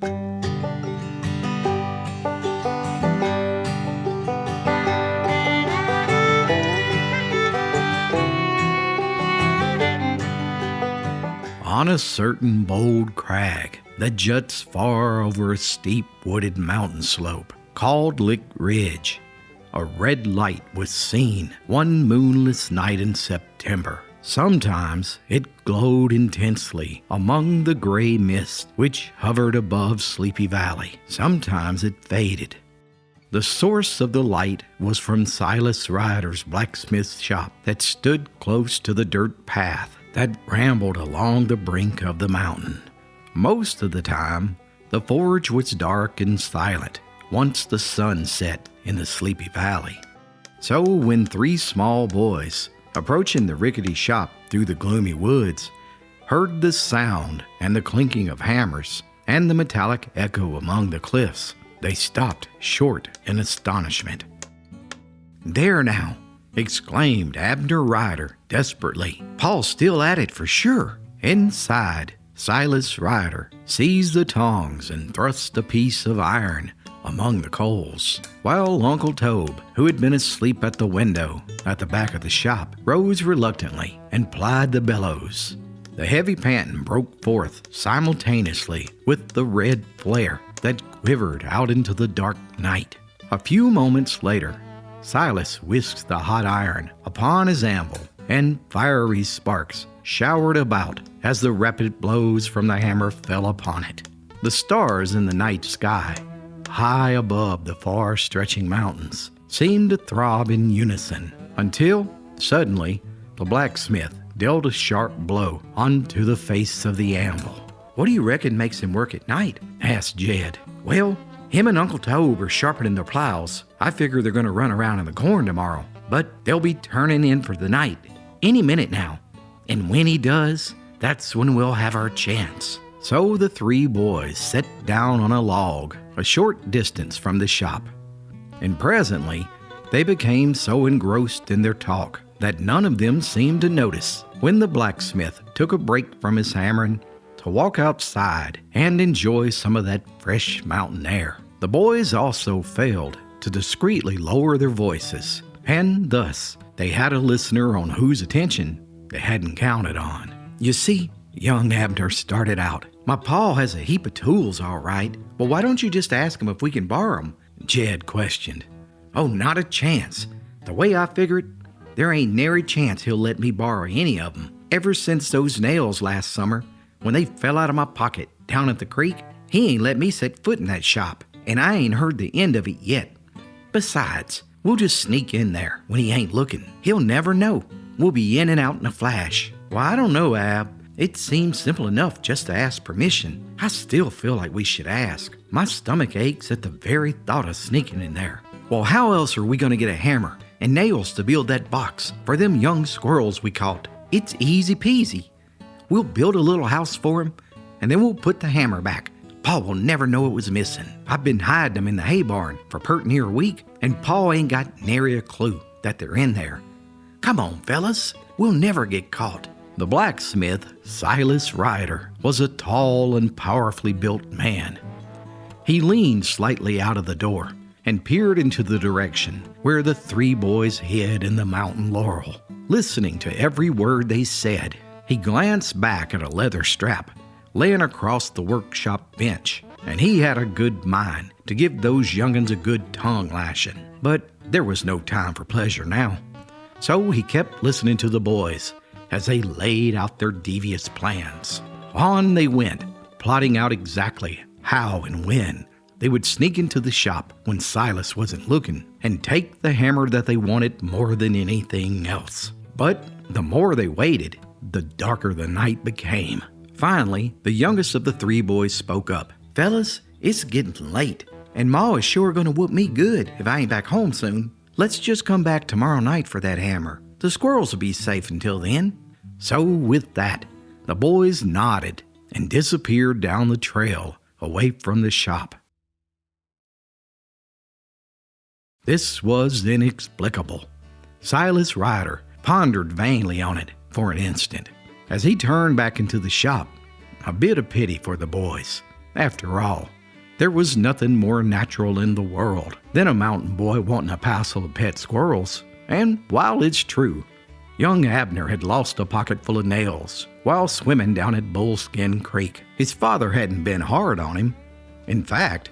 On a certain bold crag that juts far over a steep wooded mountain slope called Lick Ridge, a red light was seen one moonless night in September. Sometimes it glowed intensely among the gray mist which hovered above Sleepy Valley. Sometimes it faded. The source of the light was from Silas Ryder's blacksmith shop that stood close to the dirt path that rambled along the brink of the mountain. Most of the time, the forge was dark and silent once the sun set in the Sleepy Valley. So when three small boys, approaching the rickety shop through the gloomy woods, heard the sound and the clinking of hammers and the metallic echo among the cliffs, they stopped short in astonishment. "There now!" exclaimed Abner Ryder desperately. "Paul's still at it for sure." Inside, Silas Ryder seized the tongs and thrust a piece of iron among the coals, while Uncle Tobe, who had been asleep at the window at the back of the shop, rose reluctantly and plied the bellows. The heavy panting broke forth simultaneously with the red flare that quivered out into the dark night. A few moments later, Silas whisked the hot iron upon his anvil, and fiery sparks showered about as the rapid blows from the hammer fell upon it. The stars in the night sky, high above the far-stretching mountains, seemed to throb in unison, until, suddenly, the blacksmith dealt a sharp blow onto the face of the anvil. "What do you reckon makes him work at night?" asked Jed. "Well, him and Uncle Tobe are sharpening their plows. I figure they're going to run around in the corn tomorrow, but they'll be turning in for the night any minute now. And when he does, that's when we'll have our chance." So the three boys sat down on a log a short distance from the shop, and presently they became so engrossed in their talk that none of them seemed to notice when the blacksmith took a break from his hammering to walk outside and enjoy some of that fresh mountain air. The boys also failed to discreetly lower their voices, and thus they had a listener on whose attention they hadn't counted on. "You see," young Abner started out, "my pa has a heap of tools, all right, but why don't you just ask him if we can borrow them?" Jed questioned. "Oh, not a chance. The way I figure it, there ain't nary chance he'll let me borrow any of them. Ever since those nails last summer, when they fell out of my pocket down at the creek, he ain't let me set foot in that shop, and I ain't heard the end of it yet. Besides, we'll just sneak in there when he ain't looking. He'll never know. We'll be in and out in a flash." "Well, I don't know, Ab. It seems simple enough just to ask permission. I still feel like we should ask. My stomach aches at the very thought of sneaking in there." "Well, how else are we going to get a hammer and nails to build that box for them young squirrels we caught? It's easy peasy. We'll build a little house for him, and then we'll put the hammer back. Pa will never know it was missing. I've been hiding them in the hay barn for pert near a week, and Pa ain't got nary a clue that they're in there. Come on, fellas, we'll never get caught." The blacksmith, Silas Ryder, was a tall and powerfully built man. He leaned slightly out of the door and peered into the direction where the three boys hid in the mountain laurel, listening to every word they said. He glanced back at a leather strap laying across the workshop bench, and he had a good mind to give those young'uns a good tongue lashing. But there was no time for pleasure now. So he kept listening to the boys as they laid out their devious plans. On they went, plotting out exactly how and when they would sneak into the shop when Silas wasn't looking and take the hammer that they wanted more than anything else. But the more they waited, the darker the night became. Finally, the youngest of the three boys spoke up. "Fellas, it's getting late, and Ma is sure going to whoop me good if I ain't back home soon. Let's just come back tomorrow night for that hammer. The squirrels will be safe until then." So with that, the boys nodded and disappeared down the trail away from the shop. This was inexplicable. Silas Ryder pondered vainly on it for an instant. As he turned back into the shop, a bit of pity for the boys After all, there was nothing more natural in the world than a mountain boy wanting a passel of pet squirrels. And while it's true, young Abner had lost a pocket full of nails while swimming down at Bullskin Creek, his father hadn't been hard on him. In fact,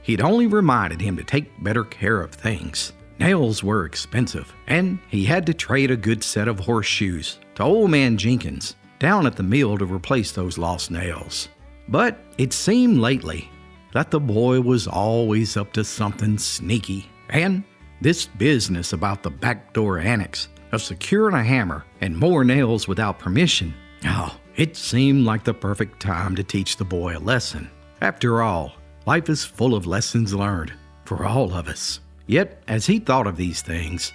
he'd only reminded him to take better care of things. Nails were expensive, and he had to trade a good set of horseshoes to old man Jenkins down at the mill to replace those lost nails. But it seemed lately that the boy was always up to something sneaky, and this business about the backdoor annex of securing a hammer and more nails without permission, it seemed like the perfect time to teach the boy a lesson. After all, life is full of lessons learned for all of us. Yet, as he thought of these things,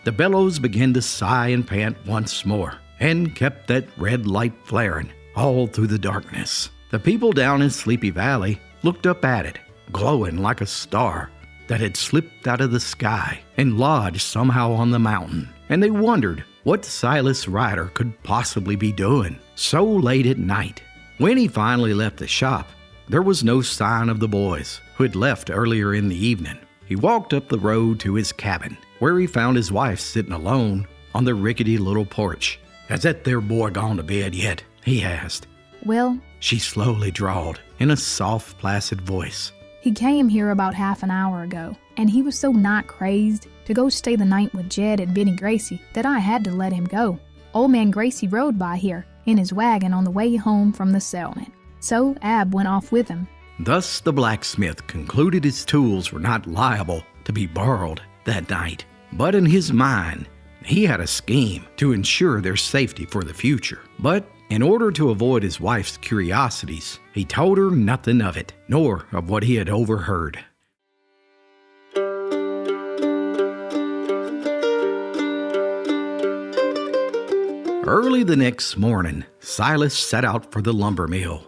the bellows began to sigh and pant once more, and kept that red light flaring all through the darkness. The people down in Sleepy Valley looked up at it, glowing like a star that had slipped out of the sky and lodged somehow on the mountain, and they wondered what Silas Ryder could possibly be doing so late at night. When he finally left the shop, there was no sign of the boys who had left earlier in the evening. He walked up the road to his cabin, where he found his wife sitting alone on the rickety little porch. "Has that there boy gone to bed yet?" he asked. "Well," she slowly drawled in a soft, placid voice. "he came here about half an hour ago, and he was so not crazed to go stay the night with Jed and Benny Gracie that I had to let him go. Old man Gracie rode by here in his wagon on the way home from the settlement, so Ab went off with him." Thus the blacksmith concluded his tools were not liable to be borrowed that night. But in his mind, he had a scheme to ensure their safety for the future. But in order to avoid his wife's curiosities, he told her nothing of it, nor of what he had overheard. Early the next morning, Silas set out for the lumber mill.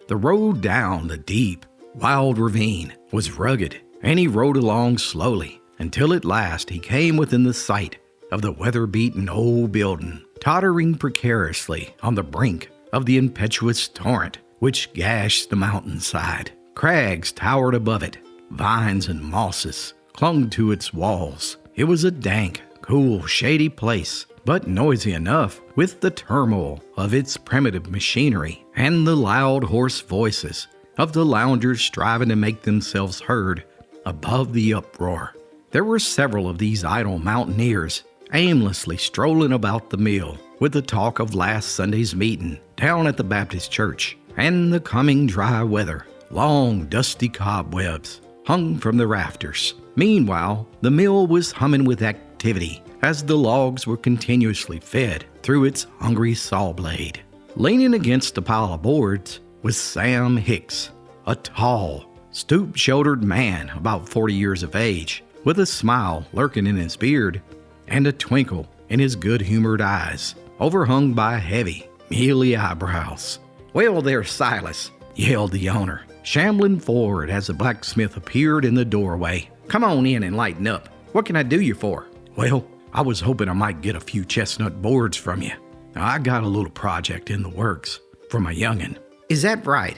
The road down the deep, wild ravine was rugged, and he rode along slowly until at last he came within the sight of the weather-beaten old building, tottering precariously on the brink of the impetuous torrent which gashed the mountainside. Crags towered above it, vines and mosses clung to its walls. It was a dank, cool, shady place, but noisy enough with the turmoil of its primitive machinery and the loud, hoarse voices of the loungers striving to make themselves heard above the uproar. There were several of these idle mountaineers aimlessly strolling about the mill with the talk of last Sunday's meeting down at the Baptist church and the coming dry weather. Long, dusty cobwebs hung from the rafters. Meanwhile, the mill was humming with activity as the logs were continuously fed through its hungry saw blade. Leaning against a pile of boards was Sam Hicks, a tall, stoop-shouldered man about 40 years of age, with a smile lurking in his beard and a twinkle in his good-humored eyes, overhung by heavy, mealy eyebrows. "Well there, Silas," yelled the owner, shambling forward as the blacksmith appeared in the doorway. "Come on in and lighten up. What can I do you for?" "Well, I was hoping I might get a few chestnut boards from you. I got a little project in the works for my youngin'." "Is that right?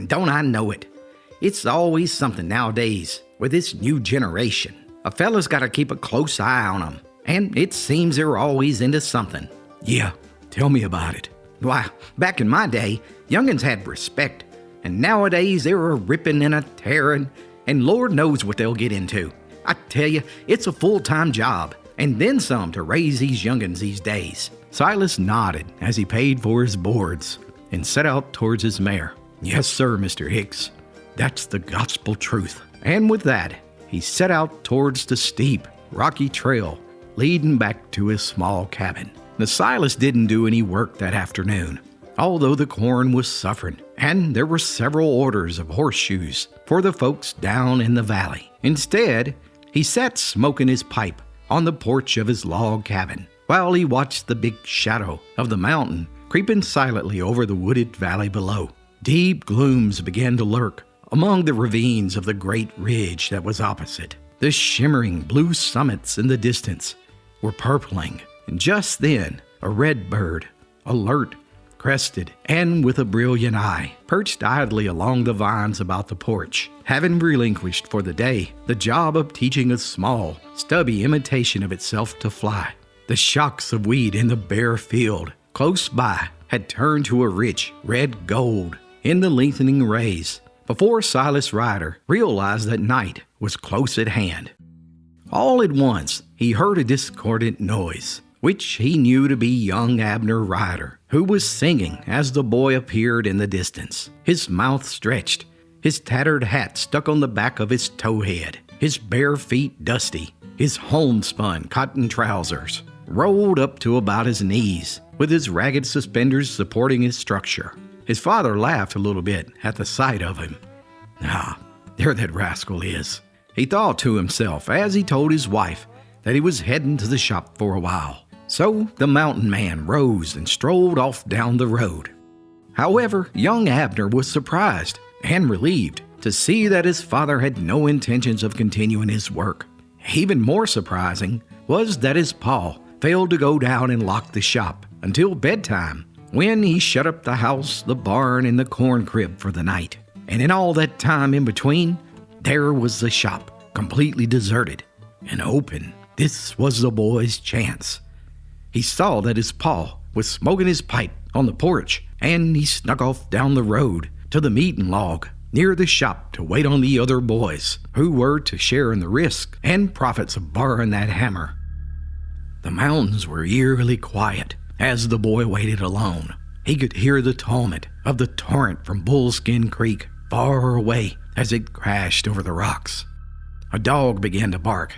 Don't I know it? It's always something nowadays with this new generation. A fella's got to keep a close eye on 'em, and it seems they're always into something." "Yeah, tell me about it." "Why, back in my day, youngins had respect, and nowadays they're a ripping and a tearing, and Lord knows what they'll get into. I tell you, it's a full-time job, and then some to raise these youngins these days." Silas nodded as he paid for his boards and set out towards his mare. "Yes, sir, Mr. Hicks. That's the gospel truth." And with that, he set out towards the steep, rocky trail leading back to his small cabin. Now, Silas didn't do any work that afternoon, although the corn was suffering, and there were several orders of horseshoes for the folks down in the valley. Instead, he sat smoking his pipe on the porch of his log cabin while he watched the big shadow of the mountain creeping silently over the wooded valley below. Deep glooms began to lurk among the ravines of the great ridge that was opposite. The shimmering blue summits in the distance were purpling, and just then a red bird, alert, crested and with a brilliant eye, perched idly along the vines about the porch, having relinquished for the day the job of teaching a small, stubby imitation of itself to fly. The shocks of wheat in the bare field close by had turned to a rich red gold in the lengthening rays before Silas Ryder realized that night was close at hand. All at once, he heard a discordant noise, which he knew to be young Abner Ryder, who was singing as the boy appeared in the distance, his mouth stretched, his tattered hat stuck on the back of his towhead, his bare feet dusty, his homespun cotton trousers rolled up to about his knees, with his ragged suspenders supporting his structure. His father laughed a little bit at the sight of him. "Ah, there that rascal is," he thought to himself as he told his wife that he was heading to the shop for a while. So the mountain man rose and strolled off down the road. However, young Abner was surprised and relieved to see that his father had no intentions of continuing his work. Even more surprising was that his pa failed to go down and lock the shop until bedtime, when he shut up the house, the barn, and the corn crib for the night. And in all that time in between, there was the shop, completely deserted and open. This was the boy's chance. He saw that his pa was smoking his pipe on the porch, and he snuck off down the road to the meeting log near the shop to wait on the other boys, who were to share in the risk and profits of borrowing that hammer. The mountains were eerily quiet as the boy waited alone. He could hear the tumult of the torrent from Bullskin Creek far away as it crashed over the rocks. A dog began to bark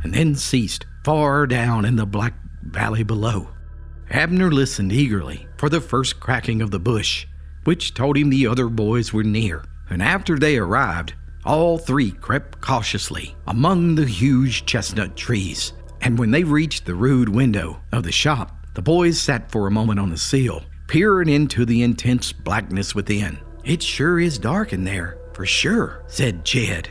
and then ceased far down in the black valley below. Abner listened eagerly for the first cracking of the bush, which told him the other boys were near, and after they arrived, all three crept cautiously among the huge chestnut trees, and when they reached the rude window of the shop, the boys sat for a moment on the sill, peering into the intense blackness within. "It sure is dark in there, for sure," said Jed,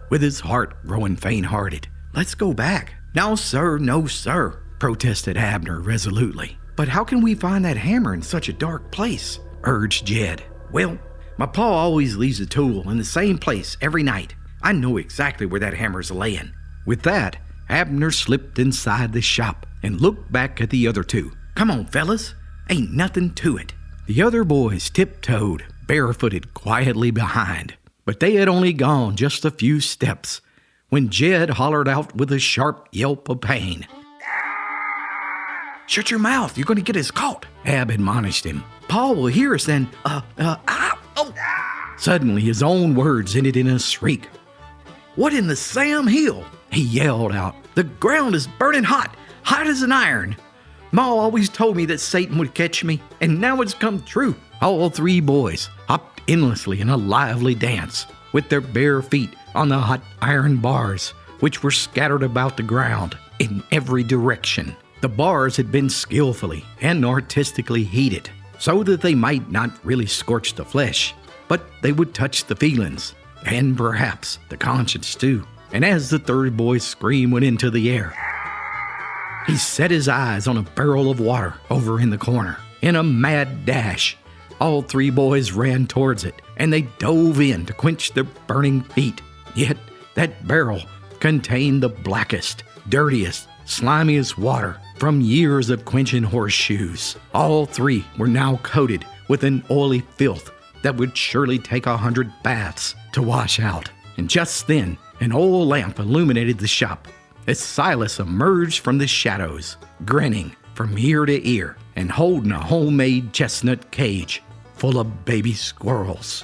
with his heart growing faint-hearted. "Let's go back." "No, sir, no, sir," protested Abner resolutely. "But how can we find that hammer in such a dark place?" urged Jed. "Well, my pa always leaves the tool in the same place every night. I know exactly where that hammer's laying." With that, Abner slipped inside the shop and looked back at the other two. "Come on, fellas. Ain't nothing to it." The other boys tiptoed, barefooted, quietly behind, but they had only gone just a few steps when Jed hollered out with a sharp yelp of pain. "Shut your mouth, you're going to get us caught," Ab admonished him. "Pa will hear us and, Suddenly his own words ended in a shriek. "What in the Sam Hill?" he yelled out. "The ground is burning hot as an iron. Ma always told me that Satan would catch me, and now it's come true." All three boys hopped endlessly in a lively dance, with their bare feet on the hot iron bars, which were scattered about the ground in every direction. The bars had been skillfully and artistically heated, so that they might not really scorch the flesh, but they would touch the feelings, and perhaps the conscience too. And as the third boy's scream went into the air, he set his eyes on a barrel of water over in the corner. In a mad dash, all three boys ran towards it, and they dove in to quench their burning feet. Yet that barrel contained the blackest, dirtiest, slimiest water from years of quenching horseshoes. All three were now coated with an oily filth that would surely take 100 baths to wash out. And just then, an oil lamp illuminated the shop as Silas emerged from the shadows, grinning from ear to ear and holding a homemade chestnut cage full of baby squirrels.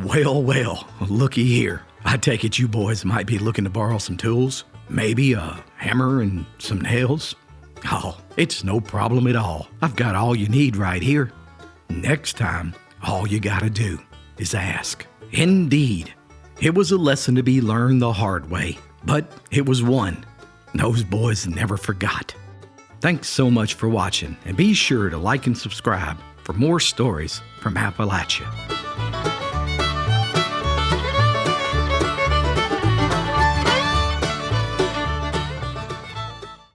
"Well, well, looky here. I take it you boys might be looking to borrow some tools? Maybe a hammer and some nails?" "Oh, it's no problem at all. I've got all you need right here." Next time, all you gotta do is ask. Indeed, it was a lesson to be learned the hard way, but it was one those boys never forgot. Thanks so much for watching, and be sure to like and subscribe for more stories from Appalachia.